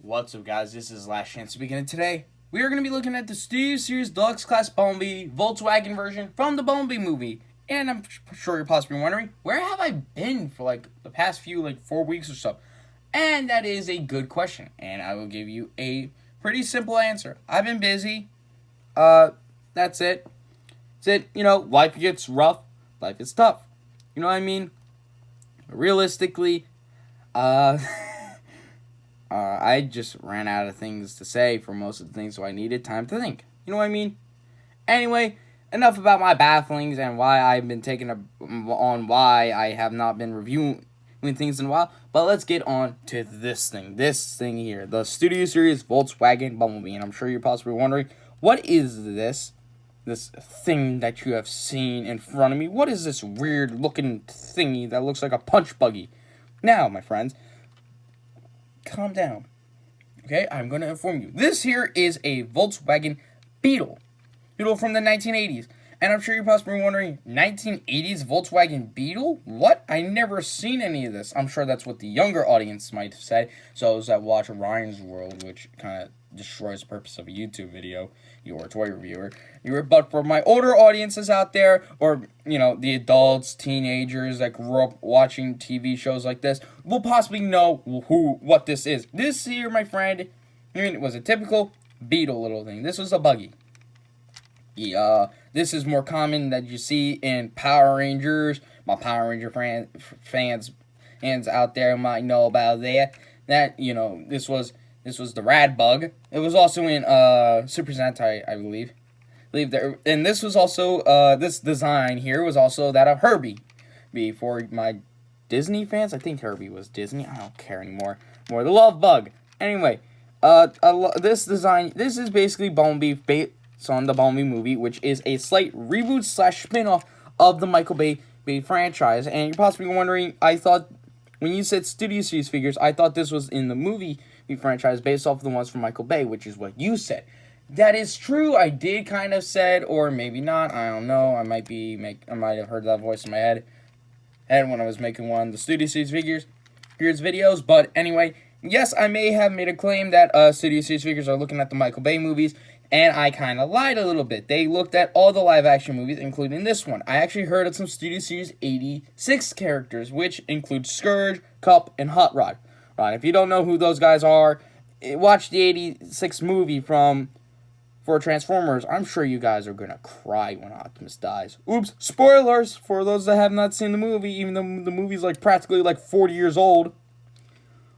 What's up, guys? This is Last Chance speaking, and today we are going to be looking at the Studio Series Deluxe Class Bumblebee Volkswagen version from the Bumblebee movie. And I'm sure you're possibly wondering, where have I been for the past few 4 weeks or so? And that is a good question, and I will give you a pretty simple answer. I've been busy. That's it. That's it. Life gets rough. Life is tough. You know what I mean? Realistically, I just ran out of things to say for most of the things, so I needed time to think. You know what I mean? Anyway, enough about my bafflings and why I've been on why I have not been reviewing things in a while. But let's get on to this thing here, the Studio Series Volkswagen Bumblebee. And I'm sure you're possibly wondering, what is this thing that you have seen in front of me? What is this weird looking thingy that looks like a punch buggy? Now, my friends, calm down. Okay, I'm going to inform you. This here is a Volkswagen Beetle from the 1980s. And I'm sure you're possibly wondering, 1980s Volkswagen Beetle? What? I never seen any of this. I'm sure that's what the younger audience might have said. So those that watch Ryan's World, which kind of destroys the purpose of a YouTube video, you're a toy reviewer. But for my older audiences out there, or, the adults, teenagers that grew up watching TV shows like this, will possibly know what this is. This here, my friend, it was a typical Beetle little thing. This was a buggy. This is more common that you see in Power Rangers. My Power Ranger fans out there might know about that. This was the Rad Bug. It was also in Super Sentai, I believe. And this was also this design here was also that of Herbie. For my Disney fans, I think Herbie was Disney. I don't care anymore. More the Love Bug. Anyway, this design. This is basically Bumblebee based on the Bumblebee movie, which is a slight reboot / spin-off of the Michael Bay franchise. And you're possibly wondering, I thought when you said Studio Series figures, I thought this was in the movie franchise based off of the ones from Michael Bay, which is what you said. That is true. I did kind of said, or maybe not. I don't know. I might have heard that voice in my head when I was making one of the Studio Series figures videos. But anyway, yes, I may have made a claim that Studio Series figures are looking at the Michael Bay movies, and I kind of lied a little bit. They looked at all the live-action movies, including this one. I actually heard of some Studio Series 86 characters, which include Scourge, Cup, and Hot Rod. If you don't know who those guys are, watch the 86 movie for Transformers. I'm sure you guys are going to cry when Optimus dies. Oops, spoilers for those that have not seen the movie, even though the movie's practically 40 years old.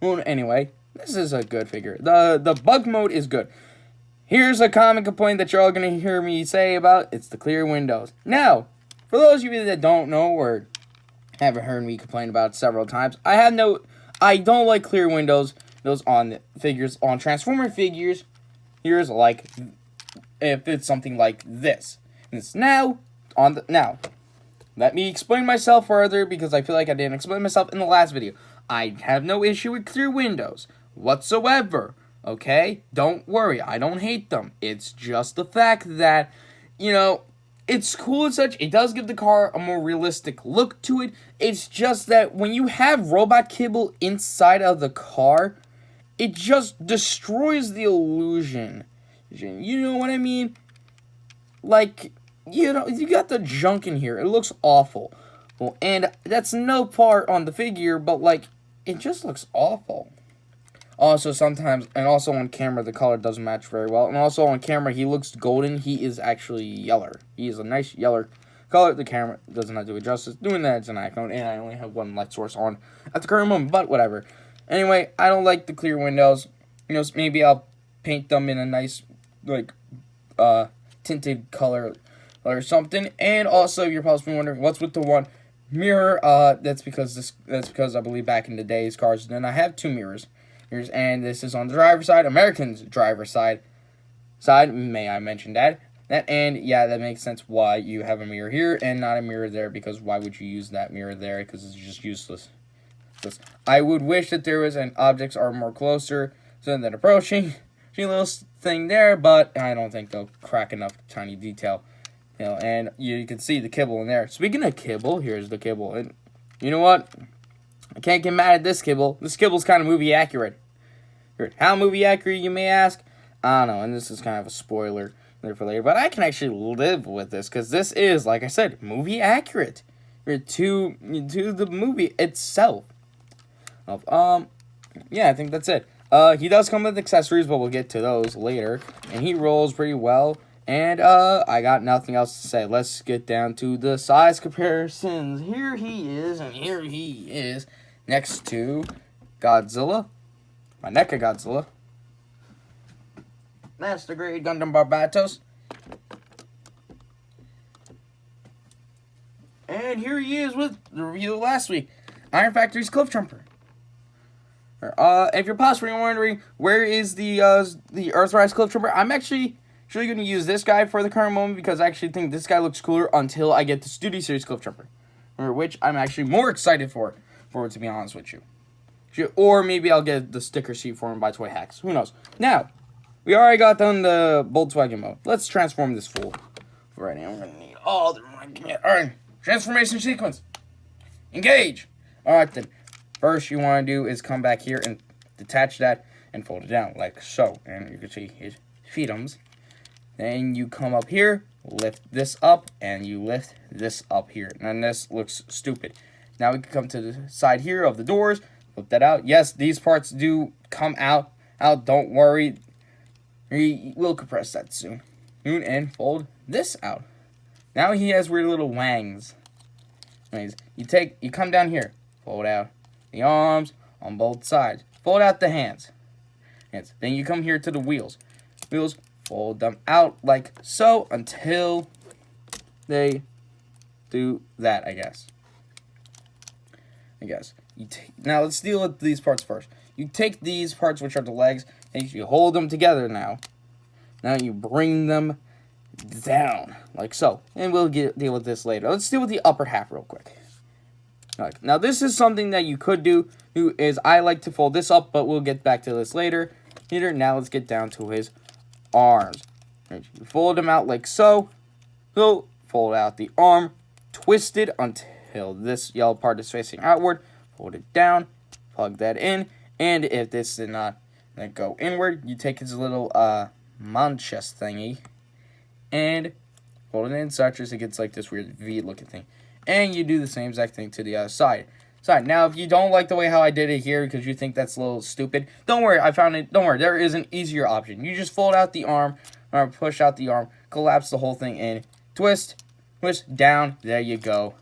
Well, anyway, this is a good figure. The bug mode is good. Here's a common complaint that you're all going to hear me say about, it's the clear windows. Now, for those of you that don't know or haven't heard me complain about it several times, I don't like clear windows. Those on figures, on Transformer figures, here's if it's something like this. Now, let me explain myself further because I feel like I didn't explain myself in the last video. I have no issue with clear windows whatsoever. Okay? Don't worry. I don't hate them. It's just the fact that, it's cool and such. It does give the car a more realistic look to it. It's just that when you have Robot Kibble inside of the car, it just destroys the illusion. You know what I mean? You got the junk in here. It looks awful. Well, and that's no part on the figure, but, it just looks awful. Also, sometimes, and also on camera, the color doesn't match very well. And also on camera, he looks golden. He is actually yeller. He is a nice yeller color. The camera does not do it justice. Doing that, it's an iPhone, and I only have one light source on at the current moment, but whatever. Anyway, I don't like the clear windows. Maybe I'll paint them in a nice, tinted color or something. And also, you're possibly wondering, what's with the one mirror? That's because I believe back in the days, cars did not have two mirrors. And this is on the driver's side, American's driver's side. May I mention that? And yeah, that makes sense why you have a mirror here and not a mirror there, because why would you use that mirror there? Because it's just useless. I would wish that there was an objects are more closer than approaching. See a little thing there, but I don't think they'll crack enough tiny detail. And you can see the kibble in there. Speaking of kibble, here's the kibble. And you know what? I can't get mad at this kibble. This kibble's kind of movie accurate. How movie accurate, you may ask? I don't know, and this is kind of a spoiler for later, but I can actually live with this because this is, like I said, movie accurate to the movie itself. Yeah, I think that's it. He does come with accessories, but we'll get to those later. And he rolls pretty well. And I got nothing else to say. Let's get down to the size comparisons. Here he is, and here he is, next to Godzilla, my NECA Godzilla. Master Grade Gundam Barbatos. And here he is with the review of last week, Iron Factory's Cliff Jumper. If you're possibly wondering where is the Earthrise Cliff Jumper, I'm actually going to use this guy for the current moment because I actually think this guy looks cooler until I get the Studio Series Cliff Jumper, which I'm actually more excited for it, to be honest with you. Or maybe I'll get the sticker sheet for him by Toy Hacks. Who knows? Now, we already got done the Volkswagen mode. Let's transform this fool. Right now, we're going to need all the... Alright, transformation sequence. Engage. Alright then. First you want to do is come back here and detach that and fold it down like so. And you can see his feetums. Then you come up here, lift this up, and you lift this up here. And this looks stupid. Now we can come to the side here of the doors. Flip that out. Yes, these parts do come out. Don't worry. We will compress that soon. And fold this out. Now he has weird little wangs. Anyways, you come down here. Fold out the arms on both sides. Fold out the hands. Then you come here to the wheels. Fold them out like so until they do that, I guess. Now let's deal with these parts first. You take these parts, which are the legs, and you hold them together now. Now you bring them down like so. And we'll deal with this later. Let's deal with the upper half real quick. Now this is something that you could do. Is I like to fold this up, but we'll get back to this later. Now let's get down to his arms. You fold them out like so. So fold out the arm, twist it until this yellow part is facing outward. Fold it down, plug that in, and if this did not go inward, you take his little manchas thingy and fold it in such as it gets like this weird V looking thing. And you do the same exact thing to the other side. Now, if you don't like the way how I did it here because you think that's a little stupid, don't worry, I found it. Don't worry, there is an easier option. You just fold out the arm, or push out the arm, collapse the whole thing in, twist, down, there you go.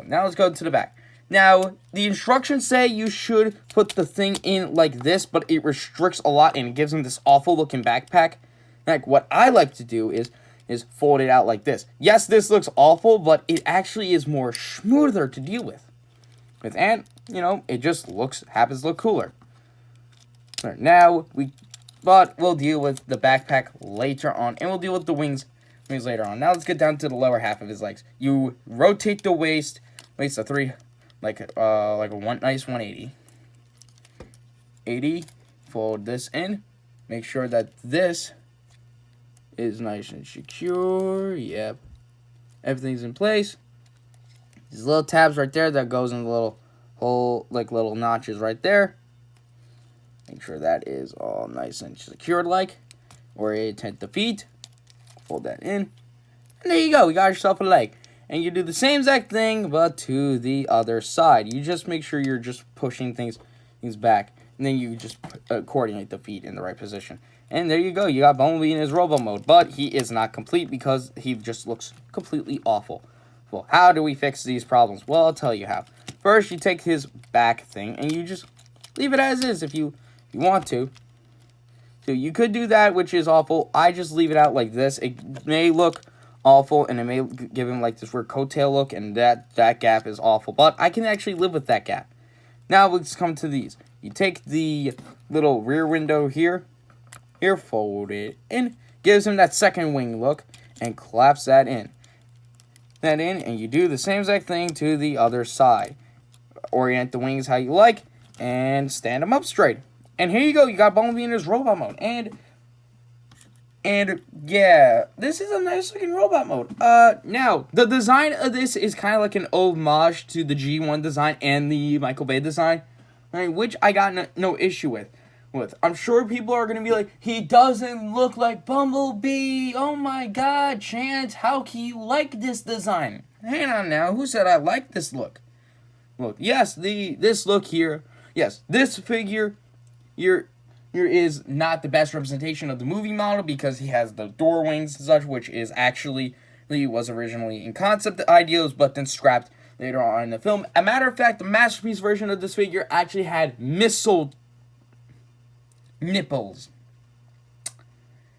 Now let's go to the back. Now, the instructions say you should put the thing in like this, but it restricts a lot and it gives them this awful looking backpack. Like, what I like to do is fold it out like this. Yes, this looks awful, but it actually is more smoother to deal with. And, it just happens to look cooler. Now, we'll deal with the backpack later on, and we'll deal with the wings later on. Now let's get down to the lower half of his legs. You rotate the waist a like a nice 180. 80, fold this in, make sure that this is nice and secure. Yep, everything's in place. These little tabs right there that goes in the little hole, like little notches right there. Make sure that is all nice and secured like. Orient the feet. Fold that in. And there you go. You got yourself a leg. And you do the same exact thing, but to the other side. You just make sure you're just pushing things back. And then you just coordinate the feet in the right position. And there you go. You got Bumblebee in his robo mode. But he is not complete because he just looks completely awful. Well, how do we fix these problems? Well, I'll tell you how. First, you take his back thing and you just leave it as is if you want to. So you could do that, which is awful. I just leave it out like this. It may look awful and it may give him like this weird coattail look, and that gap is awful. But I can actually live with that gap. Now let's come to these. You take the little rear window here, fold it in, gives him that second wing look, and collapse that in. And you do the same exact thing to the other side. Orient the wings how you like, and stand them up straight. And here you go, you got Bumblebee in his robot mode. And yeah, this is a nice looking robot mode. Now, the design of this is kind of like an homage to the G1 design and the Michael Bay design, right, which I got no issue with. with. I'm sure people are gonna be like, he doesn't look like Bumblebee. Oh my God, Chance, how can you like this design? Hang on now, who said I like this look? Look, yes, this look here, yes, this figure, here is not the best representation of the movie model because he has the door wings and such, which is actually was originally in concept ideas, but then scrapped later on in the film. A matter of fact, the masterpiece version of this figure actually had missile nipples.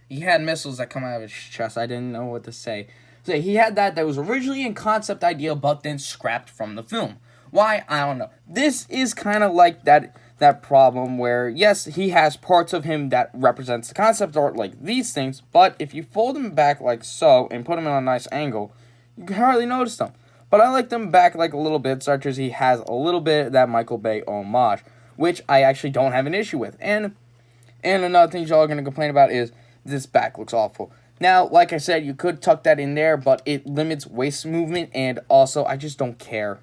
He had missiles that come out of his chest. I didn't know what to say. So he had that was originally in concept idea, but then scrapped from the film. Why? I don't know. This is kind of like that problem where, yes, he has parts of him that represents the concept art like these things, but if you fold them back like so and put them in a nice angle, you can hardly notice them. But I like them back like a little bit, such as he has a little bit of that Michael Bay homage, which I actually don't have an issue with. And another thing y'all are going to complain about is this back looks awful. Now, like I said, you could tuck that in there, but it limits waist movement, and also, I just don't care.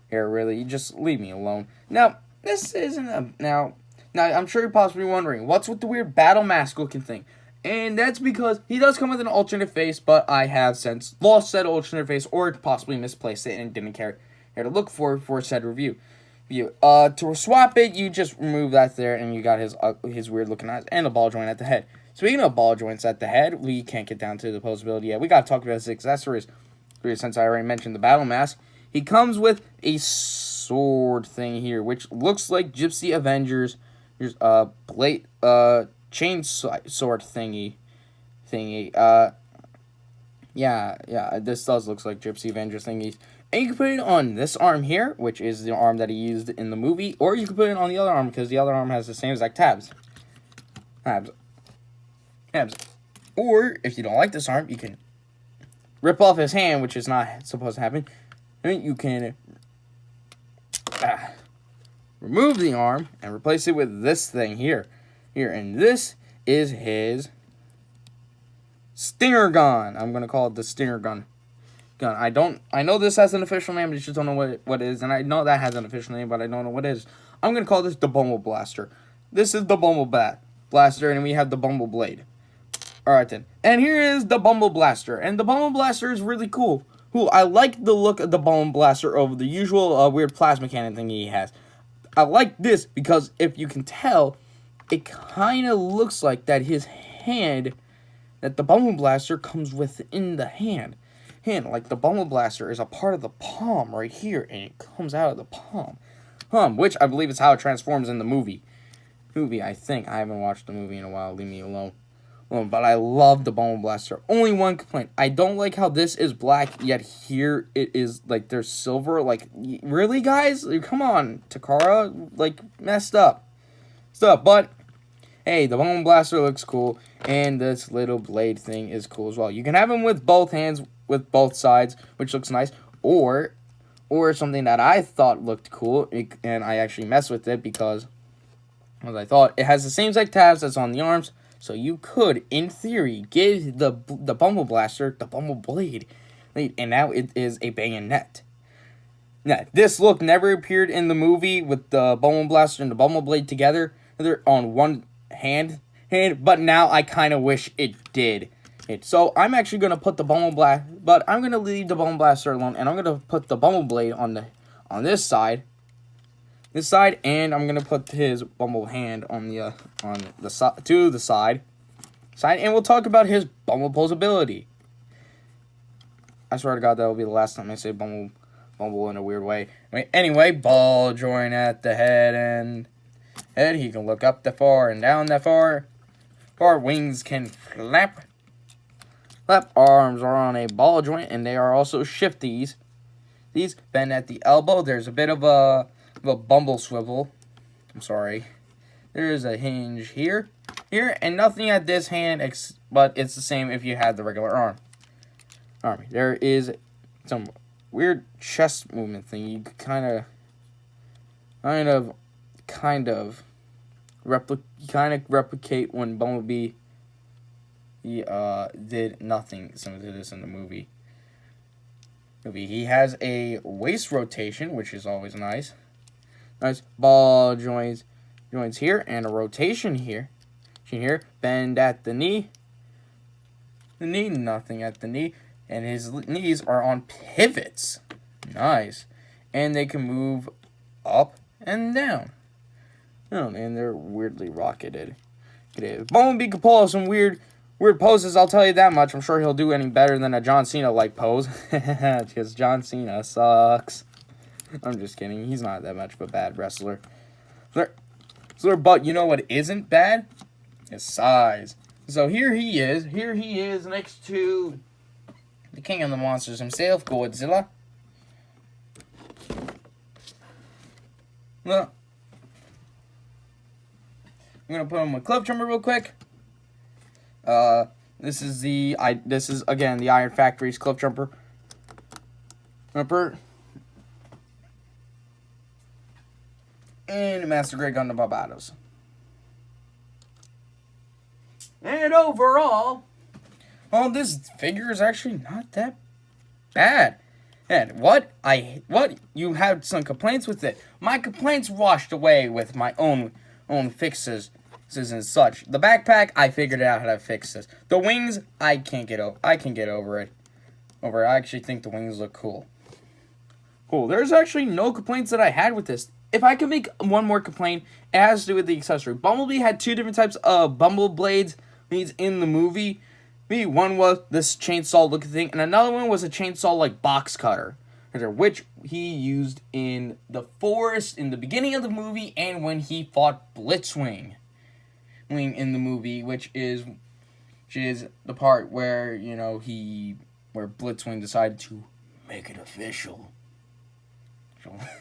Here, really, you just leave me alone. Now, this isn't a... Now, I'm sure you're possibly wondering, what's with the weird battle mask looking thing? And that's because he does come with an alternate face, but I have since lost said alternate face, or possibly misplaced it and didn't care to look for said review. To swap it, you just remove that there, and you got his weird looking eyes and a ball joint at the head. Speaking of ball joints at the head, we can't get down to the posability yet. We gotta talk about his accessories. Since I already mentioned the battle mask, he comes with a sword thing here, which looks like Gypsy Avengers. Here's a blade, chain sword thingy. Yeah. This does look like Gypsy Avengers thingies. And you can put it on this arm here, which is the arm that he used in the movie, or you can put it on the other arm because the other arm has the same exact tabs. Or, if you don't like this arm, you can rip off his hand, which is not supposed to happen. And you can remove the arm and replace it with this thing here. And this is his Stinger gun. I'm going to call it the Stinger gun. I know this has an official name, but I just don't know what it is. And I know that has an official name, but I don't know what it is. I'm going to call this the Bumble Blaster. This is the Bumble Blaster, and we have the Bumble Blade. Alright then. And here is the Bumble Blaster. And the Bumble Blaster is really cool. I like the look of the Bumble Blaster over the usual weird plasma cannon thing he has. I like this because if you can tell, it kind of looks like that his hand, that the Bumble Blaster comes within the hand. Like the Bumble Blaster is a part of the palm right here, and it comes out of the palm. Which I believe is how it transforms in the movie. I think. I haven't watched the movie in a while. Leave me alone. But I love the Bumble Blaster. Only one complaint. I don't like how this is black, yet here it is, like, there's silver. Like, really, guys? Come on, Takara. Like, messed up. But, hey, the Bumble Blaster looks cool, and this little blade thing is cool as well. You can have him with both hands, with both sides, which looks nice, or something that I thought looked cool, and I actually messed with it because, as I thought, it has the same exact tabs as on the arms. So you could, in theory, give the Bumble Blaster the Bumble Blade. And now it is a bayonet. Now, this look never appeared in the movie with the Bumble Blaster and the Bumble Blade together. They're on one hand. But now I kind of wish it did. So I'm actually going to put the Bumble Blaster... But I'm going to leave the Bumble Blaster alone. And I'm going to put the Bumble Blade on this side. And I'm gonna put his Bumble hand on the side, and we'll talk about his Bumble posability. I swear to God, that will be the last time I say Bumble in a weird way. Anyway, ball joint at the head and head. He can look up that far and down that far. Wings can flap. Arms are on a ball joint, and they are also shifties. These bend at the elbow. There's a bit of a bumble swivel. I'm sorry. There's a hinge here, and nothing at this hand, but it's the same if you had the regular arm. There is some weird chest movement thing. You kind of replicate when Bumblebee did nothing similar to this in the movie. He has a waist rotation, which is always nice. Nice ball joints, joints here, and a rotation here. Here, bend at the knee. The knee, nothing at the knee. And his knees are on pivots. Nice. And they can move up and down. Oh, and they're weirdly rocketed. Bumblebee can pull off some weird poses, I'll tell you that much. I'm sure he'll do any better than a John Cena-like pose. Because John Cena sucks. I'm just kidding. He's not that much of a bad wrestler. But you know what isn't bad? His size. So here he is. Here he is next to the king of the monsters himself, Godzilla. Look. I'm gonna put him with Cliff Jumper real quick. This is again the Iron Factory's Cliff Jumper. And Master Grey Gundam Barbados. And overall, well, this figure is actually not that bad. And what you had some complaints with it. My complaints washed away with my own fixes and such. The backpack, I figured out how to fix this. The wings, I can get over it. I actually think the wings look cool. There's actually no complaints that I had with this. If I could make one more complaint, it has to do with the accessory. Bumblebee had two different types of Bumble Blades in the movie. One was this chainsaw looking thing, and another one was a chainsaw like box cutter, which he used in the forest in the beginning of the movie and when he fought Blitzwing in the movie, which is the part where where Blitzwing decided to make it official.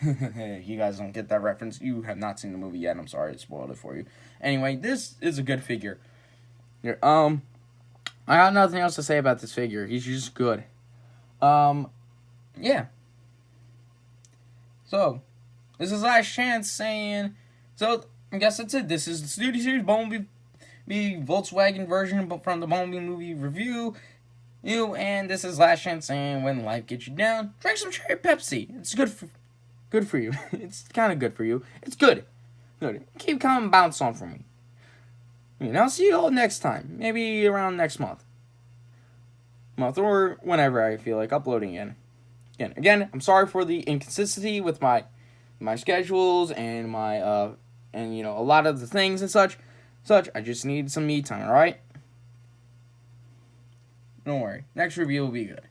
You guys don't get that reference. You have not seen the movie yet. I'm sorry, I spoiled it for you. Anyway, this is a good figure. Here, I got nothing else to say about this figure. He's just good. Yeah. So, this is Last Chance saying. So, I guess that's it. This is the Studio Series Bumblebee Volkswagen version from the Bumblebee movie review. And this is Last Chance saying, when life gets you down, drink some cherry Pepsi. It's good for you. It's kind of good for you. It's good. Keep calm and bounce on for me. I'll see you all next time. Maybe around next month. Or whenever I feel like uploading again. I'm sorry for the inconsistency with my schedules and my a lot of the things and such. I just need some me time. All right. Don't worry. Next review will be good.